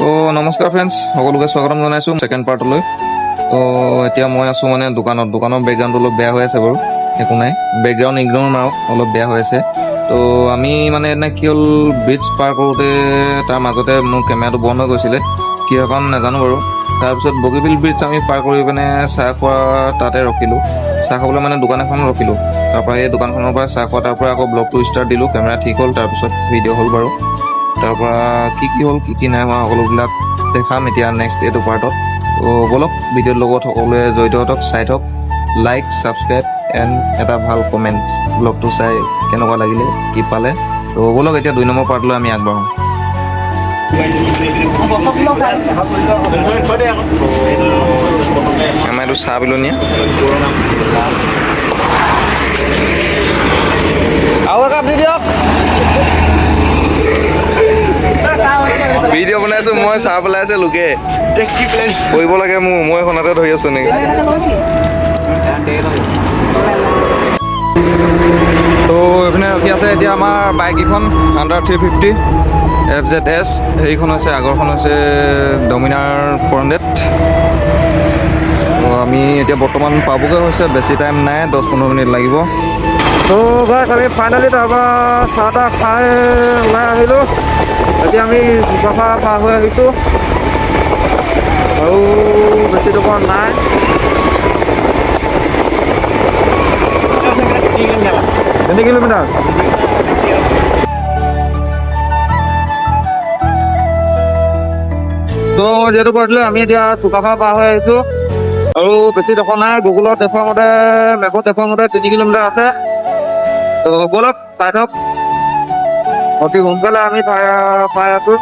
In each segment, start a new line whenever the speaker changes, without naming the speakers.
তো নমস্কাৰ ফ্ৰেণ্ডছ, সকলোকে স্বাগতম জনাইছোঁ ছেকেণ্ড পাৰ্টলৈ। তো এতিয়া মই আছোঁ মানে দোকানৰ বেকগ্ৰাউণ্ডটো অলপ বেয়া হৈ আছে বাৰু, একো নাই, বেকগ্ৰাউণ্ড ইগন'ৰ মাৰক, অলপ বেয়া হৈ আছে। তো আমি মানে এনে কি হ'ল, ব্ৰিজ পাৰ কৰোঁতে তাৰ মাজতে মোৰ কেমেৰাটো বন্ধ হৈ গৈছিলে, কি কাৰণ নাজানো বাৰু। তাৰপিছত বগীবিল ব্ৰিজ আমি পাৰ কৰি পিনে চাহ খোৱা তাতে ৰখিলোঁ, চাহ খাবলৈ মানে দোকান এখনত ৰখিলোঁ। তাৰপৰা সেই দোকানখনৰ পৰা চাহ খোৱা, তাৰ পৰা আকৌ ব্লগটো ষ্টাৰ্ট দিলোঁ, কেমেৰা ঠিক হ'ল, তাৰপিছত ভিডিঅ' হ'ল বাৰু। তাৰ পৰা কি হ'ল কি নাই হোৱা সকলোবিলাক দেখাম এতিয়া নেক্সট এইটো পাৰ্টত। তো ব'লক ভিডিঅ'ৰ লগত সকলোৱে জড়িত হওক, চাই থওক, লাইক ছাবস্ক্ৰাইব এণ্ড এটা ভাল কমেণ্ট, ব্লগটো চাই কেনেকুৱা লাগিলে, কি পালে। তো ব'লক এতিয়া 2 নম্বৰ পাৰ্টলৈ আমি আগবাঢ়োঁ। আমাৰ এইটো চাহ বিলনীয়া আৰু একাপ দি দিয়ক। ভিডিঅ' বনাইছো মই, চাহ পেলাই আছে লোকে, কৰিব লাগে মোৰ, মই এখনতে ধৰি আছো নেকি। তো এইপিনে ৰখি আছে এতিয়া আমাৰ বাইককেইখন, আণ্ডাৰ 350 FZS, হেৰিখন হৈছে আগৰখন হৈছে ডমিনাৰ 400। তো আমি এতিয়া বৰ্তমান পাবগৈ হৈছে, বেছি টাইম নাই, 10-15 মিনিট লাগিব। তো গাইছ আমি ফাইনেলি তাৰপৰা চাহ তাহ খাই ওলাই আহিলোঁ। এতিয়া আমি চুকাফা পাৰ হৈ আহিছোঁ আৰু বেছি দোকান নাই। 3 কিলোমিটাৰ। তো যিহেতু কৈছিলোঁ আমি এতিয়া চুকাফা পাৰ হৈ আহিছোঁ আৰু বেছি দোকান নাই, গুগলত দেখুওৱা মতে, মেপত দেখুওৱা মতে 3 কিলোমিটাৰ আছে। তো ব'লক চাই থওক, অতি সোনকালে আমি পাই আছোঁ।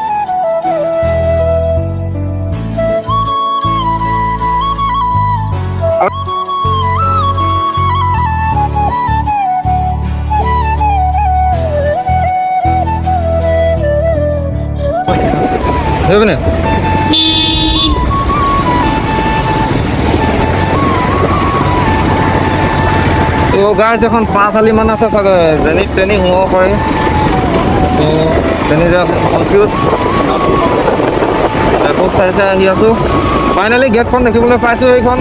সেইপিনে তো গাইছ এখন 5 আলি মান আছে চাগে, যেনি তেনি সোমাব পাৰি। তো তেনি কনফিউজ এপত চাই আহি আছোঁ। ফাইনেলি গেটখন দেখিবলৈ পাইছোঁ, এইখন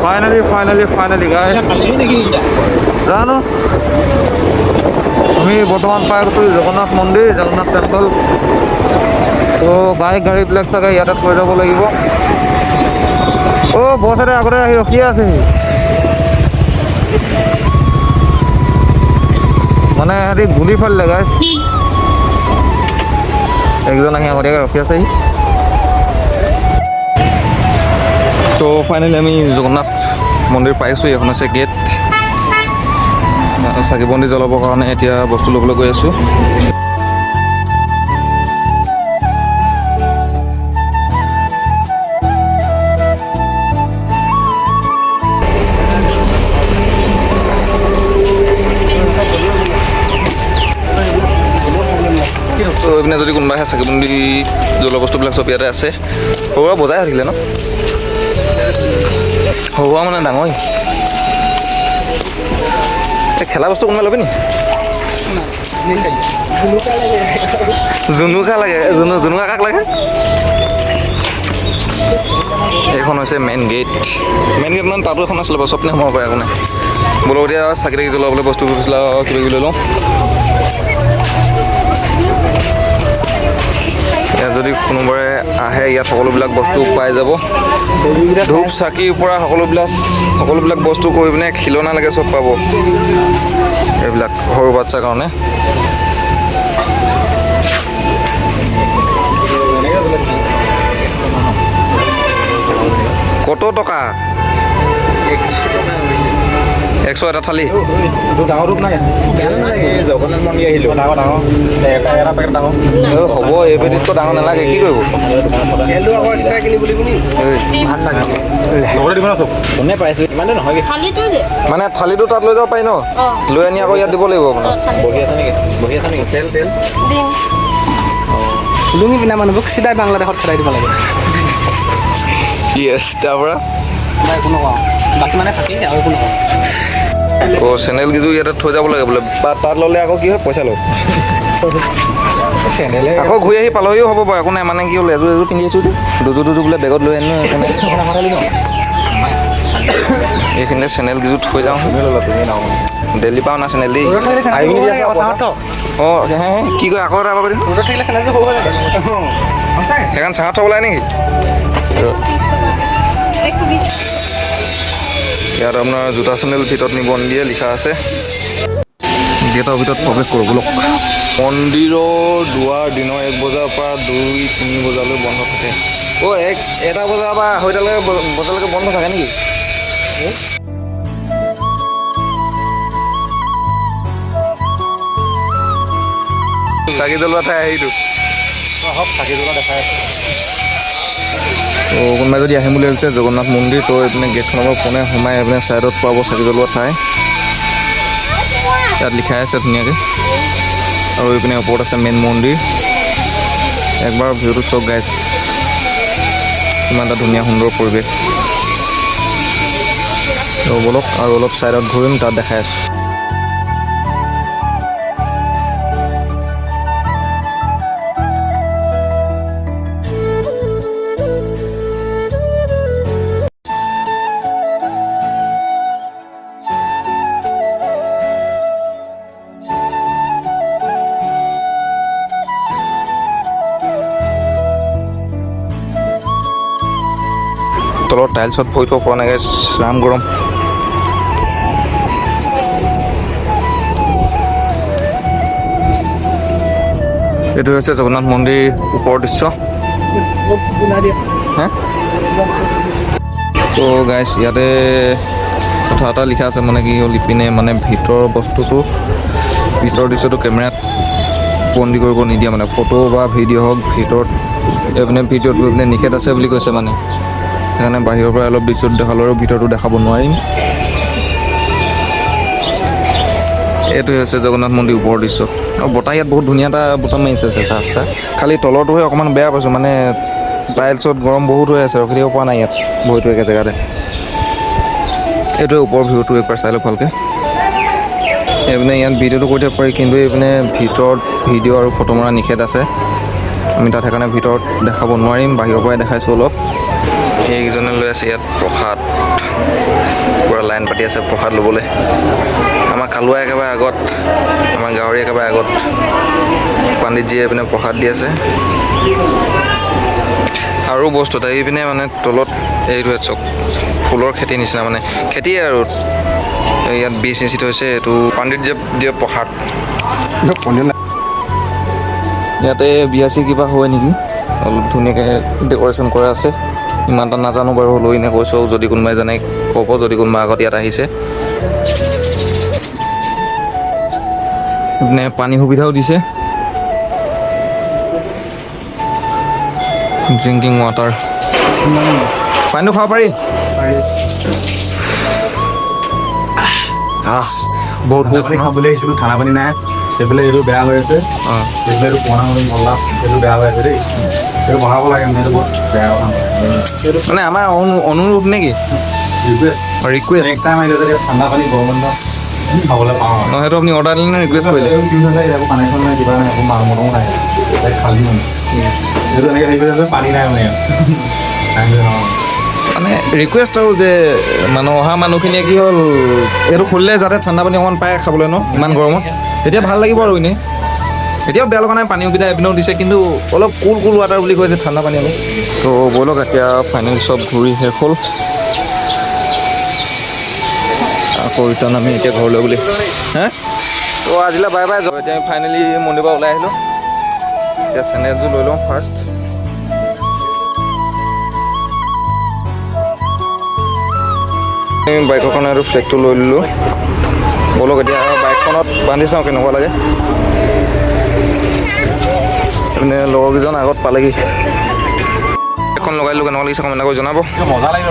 ফাইনেলি গাইছ জানো। আমি বৰ্তমান পাই গৈছোঁ জগন্নাথ মন্দিৰ, জগন্নাথ টেম্পল। তো বাইক গাড়ীবিলাক চাগে ইয়াতে থৈ যাব লাগিব। বছ এটা আগতে আহি ৰখিয়ে আছেহি, মানে সিহঁতি গুলি ফালিলে গাইছ, একজন আহি আগতীয়াকৈ ৰখি আছেহি। তো ফাইনেলি আমি জগন্নাথ মন্দিৰ পাইছোঁ, এইখন হৈছে গেট। চাকি বন্তি জ্বলাবৰ কাৰণে এতিয়া বস্তু ল'বলৈ গৈ আছোঁ। তো এইপিনে যদি কোনোবা আহে, চাকি বন্তি জ্বলোৱা বস্তুবিলাক চব ইয়াতে আছে। সৰুৱা বজাই থাকিলে ন, সৰুৱা মানে ডাঙৰ খেলা বস্তু কোনোবাই ল'বি নি? জুনুকা লাগে, জুনুকা কাক লাগে? এইখন হৈছে মেইন গেট মানে তাতো এখন আছিলে বাৰু, চবনে সোমাব পাৰে, একো নাই। বোলো এতিয়া চাকি তাকি জ্বলাবলৈ বস্তু কিবা কিবি লৈ লওঁ। ইয়াত যদি কোনোবাই আহে, ইয়াত সকলোবিলাক বস্তু পাই যাব, ধূপ চাকিৰ পৰা সকলোবিলাক বস্তু কৰি পিনে খিলনা লাগে চব পাব, এইবিলাক সৰু বাচ্ছাৰ কাৰণে। কত টকা? 100 এটা থালি। হ'ব, এইবেলিতকৈ ডাঙৰ নালাগে, কি কৰিব? মানে থালিটো তাত লৈ যাব পাৰি ন, লৈ আনি আকৌ ইয়াত দিব লাগিব আপোনাৰ।
লুঙি পিন্ধা মানুহবোৰক চিধাই বাংলাদেশত খেলাই দিব লাগে।
তাৰপৰা
একো নকওঁ, বাকী মানে থাকেই আৰু একো নকওঁ।
চেনেল কিছু ইয়াতে থৈ যাব লাগে বোলে, তাত ল'লে আকৌ কি হয়, পইচা লয়।
চেণ্ডেলে
আকৌ ঘূৰি আহি পালহিও হ'ব বাৰু একো নাই মানে কি হ'ল এযোৰ পিন্ধি আছোঁ যে দুযোৰ বোলে বেগত লৈ আনো একো নাই এইখিনিতে চেনেলকেইযোৰ থৈ যাওঁ দিল্লী পৰা অনা চেনেল দেই অঁ কি কয় আকৌ এটা পাৰিম সেইখন চাহত থ'ব লাগে নেকি ইয়াত আপোনাৰ জোতা চেণ্ডেল ভিতৰত নিব নিদিয়ে লিখা আছে গেটৰ ভিতৰত প্ৰৱেশ কৰোঁ বোলক মন্দিৰৰ দুৱাৰ দিনৰ 1 বজাৰ পৰা 2-3 বজালৈ বন্ধ থাকে অ' এটা বজাৰ পৰা 2:30 বজালৈকে বন্ধ থাকে নেকি চাকি জ্বলোৱা ঠাই সেইটো
চাকি জ্বলা দেখাই আছে
তো কোনোবাই যদি আহিম বুলি ভাবিছে জগন্নাথ মন্দিৰ তো এইপিনে গেটখনৰ পৰা পোনে সোমাই এইপিনে ছাইডত পাব চাকি জ্বলোৱা ঠাই ইয়াত লিখাই আছে ধুনীয়াকৈ আৰু এইপিনে ওপৰত আছে মেইন মন্দিৰ একবাৰ ভিউটো চাওক গাইজ ইমান এটা ধুনীয়া সুন্দৰ পৰিৱেশ তো বলক আৰু অলপ ছাইডত ঘূৰিম তাত দেখাই আছোঁ তলত টাইলছত ভৰি থব পৰা নাই গাইজ ৰাম গৰম এইটো হৈছে জগন্নাথ মন্দিৰ ওপৰৰ দৃশ্য হে তো গাইজ ইয়াতে কথা এটা লিখা আছে মানে কি হ'ল ইপিনে মানে ভিতৰৰ বস্তুটো ভিতৰৰ দৃশ্যটো কেমেৰাত বন্দী কৰিব নিদিয়ে মানে ফটো বা ভিডিঅ' হওক ভিতৰত এইপিনে ভিডিঅ'টো এইপিনে নিষেধ আছে বুলি কৈছে মানে সেইকাৰণে বাহিৰৰ পৰা অলপ দৃশ্যটো দেখালোঁ আৰু ভিতৰটো দেখাব নোৱাৰিম এইটোৱে হৈছে জগন্নাথ মন্দিৰ ওপৰৰ দৃশ্য আৰু বতাহ ইয়াত বহুত ধুনীয়া এটা বতাহ মাৰিছে চেঁচা চেঁচা খালি তলৰটোহে অকণমান বেয়া পাইছোঁ মানে টাইলছত গৰম বহুত হৈ আছে ৰখি থাকিব পৰা নাই ইয়াত ভৰিটো একে জেগাতে এইটোৱে ওপৰৰ ভিউটো একবাৰ চাই লওক ভালকৈ এইপিনে ইয়াত ভিডিঅ'টো কৰি থাকিব পাৰি কিন্তু এইপিনে ভিতৰত ভিডিঅ' আৰু ফটো মৰা নিষেধ আছে আমি তাত সেইকাৰণে ভিতৰত দেখাব নোৱাৰিম বাহিৰৰ পৰাই দেখাইছোঁ অলপ এইকেইজনে লৈ আছে ইয়াত প্ৰসাদ পূৰা লাইন পাতি আছে প্ৰসাদ ল'বলৈ আমাৰ কালুৱা একেবাৰে আগত আমাৰ গাঁৱৰী একেবাৰে আগত পণ্ডিতজীয়ে এইপিনে প্ৰসাদ দি আছে আৰু বস্তু এটা এইপিনে মানে তলত এইটো চক ফুলৰ খেতিৰ নিচিনা মানে খেতিয়ে আৰু ইয়াত বীজ নিশ্চিত হৈছে এইটো পণ্ডিতজীয়ে দিয়ে প্ৰসাদ ইয়াতে বিয়া চি কিবা হয় নেকি অলপ ধুনীয়াকৈ ডেক'ৰেশ্যন কৰা আছে ইমান এটা নাজানো বাৰু হ'লেও এনে কৈছোঁ যদি কোনোবাই জানে ক'ব যদি কোনোবা আগত ইয়াত আহিছে মানে পানী সুবিধাও দিছে ড্ৰিংকিং ৱাটাৰ পানীটো খাব পাৰি
বহুত পানী খাবলৈ আহিছিলোঁ ঠাণ্ডা পানী নাই সেইফালে এইটো বেয়া হৈ আছে সেইফালে এইটো পুৰণা পানী মল্লা সেইটো বেয়া হৈ আছে দেই সেইটো বঢ়াব লাগে মানে এইটো বহুত বেয়া
মানে আমাৰ অনুৰোধ নেকি ৰিকুৱেষ্ট
নেক্সট টাইম আহিলে যদি ঠাণ্ডা পানী গৰম বন্ধ খাবলৈ পাওঁ
অঁ সেইটো আপুনি অৰ্ডাৰ দিলে নে ৰিকুৱেষ্ট কৰিলে
একো কানেকশ্যন নাই কিবা নাই একো মতমো নাই খালী মানে এইটো এনেকৈ হেৰি কৰি পানী নাই মানে
মানে ৰিকুৱেষ্ট আৰু যে মানুহ অহা মানুহখিনিয়ে কি হ'ল এইটো খুলিলে যাতে ঠাণ্ডা পানী অকণমান পায় খাবলৈ ন ইমান গৰমত তেতিয়া ভাল লাগিব আৰু এনেই এতিয়াও বেয়া লগা নাই পানী সুবিধা এপিনেও দিছে কিন্তু অলপ কুল ৱাটাৰ বুলি কৈছে ঠাণ্ডা পানী অলপ তো ব'লক এতিয়া ফাইনেল চব ঘূৰি শেষ হ'ল আকৌ ৰিটাৰ্ণ আমি এতিয়া ঘৰলৈ বুলি হে তো আজিলৈ বাই বাই এতিয়া আমি ফাইনেলি মন্দিৰৰ পৰা ওলাই আহিলোঁ এতিয়া চেনেলযোৰ লৈ লওঁ ফাৰ্ষ্ট বাইকৰ কাৰণে আৰু ফ্লেগটো লৈ ল'লোঁ ব'লক এতিয়া বাইকখনত বান্ধি চাওঁ কেনেকুৱা লাগে মানে লগৰকেইজন আগত পালেগি এখন লগাই দিলোঁ কেনেকুৱা লাগিছে কমেণ্ট কৰি জনাব
মজা লাগিল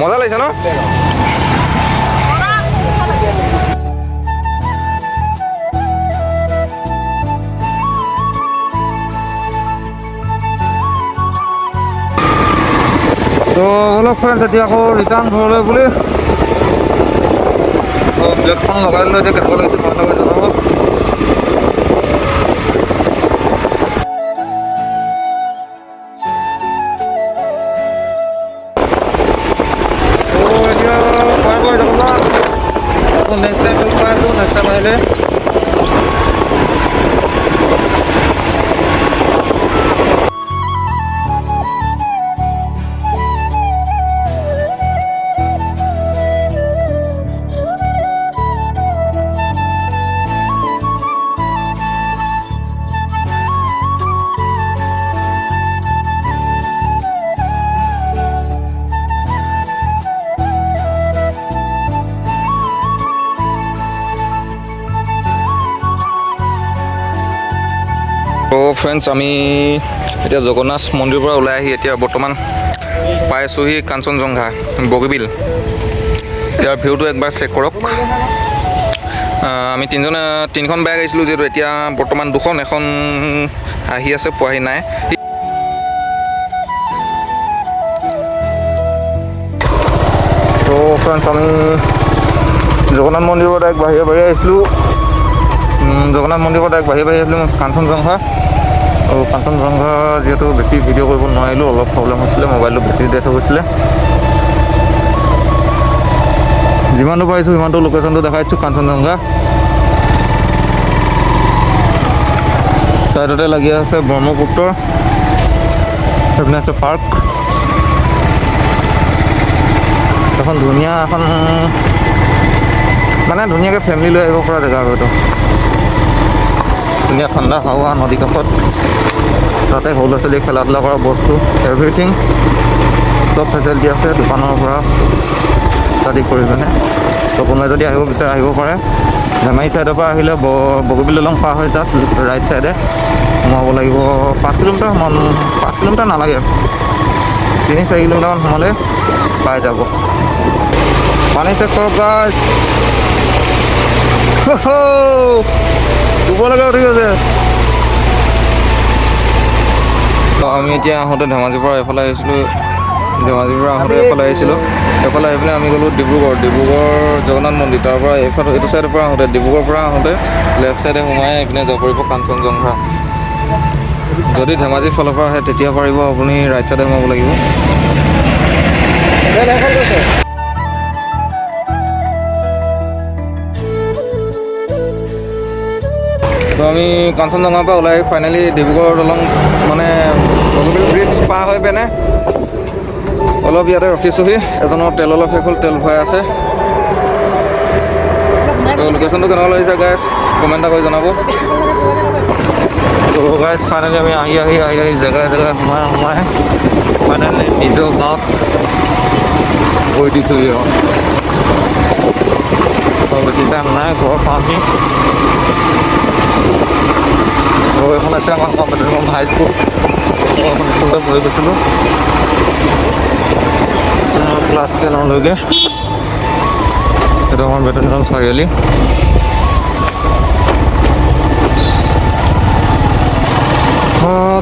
মজা লাগিছে ন তো অলপ ফ্ৰেণ্ড এতিয়া আকৌ ৰিটাৰ্ণ ঘৰলৈ বুলি ব্লেগখন লগাই দিলোঁ এতিয়া কেনেকুৱা লাগিছে কমেণ্ট কৰি জনাব ফ্ৰেণ্ডছ আমি এতিয়া জগন্নাথ মন্দিৰৰ পৰা ওলাই আহি এতিয়া বৰ্তমান পাইছোঁহি কাঞ্চনজংঘা বগীবিল। ইয়াৰ ভিউটো একবাৰ চেক কৰক। আমি তিনিখন বাইক আহিছিলোঁ যিহেতু এতিয়া বৰ্তমান দুখন, এখন আহি আছে পোৱাহি নাই। তো ফ্ৰেণ্ডছ আমি জগন্নাথ মন্দিৰৰ পৰা ডাইৰেক্ট বাহিৰে আহিছিলোঁ। জগন্নাথ মন্দিৰৰ পৰা ডাইৰেক্ট বাহিৰে আহিছিলোঁ কাঞ্চনজংঘা। আৰু কাঞ্চনজংঘা যিহেতু বেছি ভিডিঅ' কৰিব নোৱাৰিলোঁ, অলপ প্ৰব্লেম হৈছিলে, মোবাইলটো বেটেৰী ডেথ হৈ গৈছিলে। যিমানটো পাৰিছোঁ সিমানটো লোকেশ্যনটো দেখাইছোঁ কাঞ্চনজংঘা। ছাইডতে লাগি আছে ব্ৰহ্মপুত্ৰ, সেইপিনে আছে পাৰ্ক। এখন ধুনীয়া মানে ধুনীয়াকৈ ফেমিলি লৈ আহিব পৰা জেগা আৰু এইটো। ধুনীয়া ঠাণ্ডা হাৱা, নদী কাষত, তাতে সৰু ল'ৰা ছোৱালী খেলা ধূলা কৰা বস্তু এভৰিথিং চব ফেচিলিটি আছে, দোকানৰ পৰা আদি কৰি পিনে। তো কোনোবাই যদি আহিব বিচাৰে আহিব পাৰে। ধেমাজি ছাইডৰ পৰা আহিলে বগীবিল দলং পাৰ হৈ তাত ৰাইট ছাইডে সোমাব লাগিব। 5 কিলোমিটাৰ নালাগে, 3-4 কিলোমিটাৰমান সোমালে পাই যাব। পানী চেক কৰক গাইছ। দুবলৈকে উঠি গৈছে। আমি এতিয়া আহোঁতে ধেমাজিৰ পৰা এইফালে আহিছিলোঁ, এইফালে আহি পেলাই আমি গ'লোঁ ডিব্ৰুগড় জগন্নাথ মন্দিৰ। তাৰ পৰা এইটো ছাইডৰ পৰা আহোঁতে, ডিব্ৰুগড়ৰ পৰা আহোঁতে লেফ্ট ছাইডে সোমাই এইপিনে যাব পাৰিব কাঞ্চনজংঘা। যদি ধেমাজিৰ ফালৰ পৰা আহে তেতিয়া পাৰিব আপুনি ৰাইট ছাইডে সোমাব লাগিব। তো আমি কাঞ্চনজংঘাৰ পৰা ওলাই ফাইনেলি ডিব্ৰুগড় দলং মানে বগীবিল ব্ৰিজ পাৰ হৈ পিনে অলপ ইয়াতে ৰখিছোঁহি। এজনৰ তেল অলপ শেষ হ'ল, তেল ভৰাই আছে। তো লোকেশ্যনটো কেনেকুৱা লাগিছে গাইছ কমেণ্ট এটা কৰি জনাব। তো গাইছ ফাইনেলি আমি আহি জেগাই সোমাই ফাইনেলি নিজৰ গাঁৱত গৈ দিছোঁহি আৰু। বেছি টাইম নাই, ঘৰ পাওঁহি। আৰু এখন আছে আমাৰ কম্পিউটাৰ হাইস্কুল, স্কুলতে পঢ়ি গৈছিলোঁ ক্লাছ 10লৈকে। এইটো আমাৰ বেটেনিয়ান চাৰিআলি।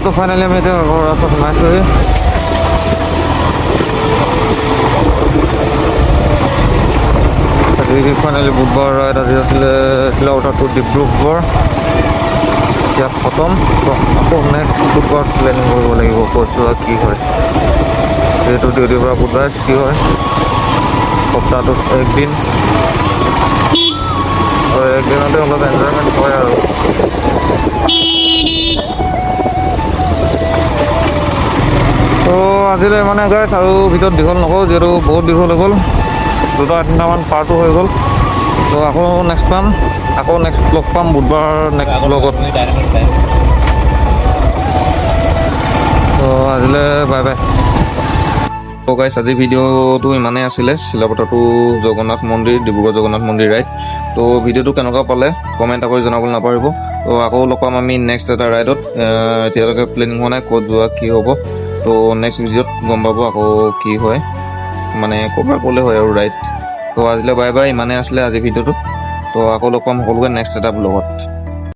তো ফাইনেলি আমি এতিয়া ঘৰ ৰাস্তাত সোমাইছোঁহি। ফাইনেলি বুধবাৰ ৰাইড আজি আছিলে শিলাউটা টু ডিব্ৰুগড়। এতিয়া খতম। আকৌ নেক্সট বুধবাৰত প্লেনিং কৰিব লাগিব ক'ত যোৱা কি হয়। যিহেতু ডিউটিৰ পৰা বুধবাৰে কি হয়, সপ্তাহটোত একদিন আৰু একদিনতে অলপ এনজয়মেণ্ট হয় আৰু। তো আজিলৈ মানে গাইছ আৰু ভিতৰত দীঘল নকৰোঁ, যিহেতু বহুত দীঘল হৈ গ'ল, 2-3টামান পাৰ্টো হৈ গ'ল। তো আকৌ নেক্সট লগ পাম বুধবাৰ নেক্সট ব্লগত। তো আজিলৈ বাই বাই। তো গাইছ আজি ভিডিঅ'টো ইমানেই আছিলে, চিলাপথাৰ টু জগন্নাথ মন্দিৰ, ডিব্ৰুগড় জগন্নাথ মন্দিৰ ৰাইড। তো ভিডিঅ'টো কেনেকুৱা পালে কমেণ্ট কৰি জনাবলৈ নাপাহৰিব। তো আকৌ লগ পাম আমি নেক্সট এটা ৰাইডত। এতিয়ালৈকে প্লেনিং হোৱা নাই ক'ত যোৱা কি হ'ব। তো নেক্সট ভিডিঅ'ত গম পাব আকৌ কি হয়, মানে ক'ৰবাত ক'লে হয় আৰু ৰাইড। তো আজিলৈ বাই বাই, ইমানেই আছিলে আজি ভিডিঅ'টো। তো আকৌ লগ পাম সকলোকে নেক্সট এটা ব্লগত।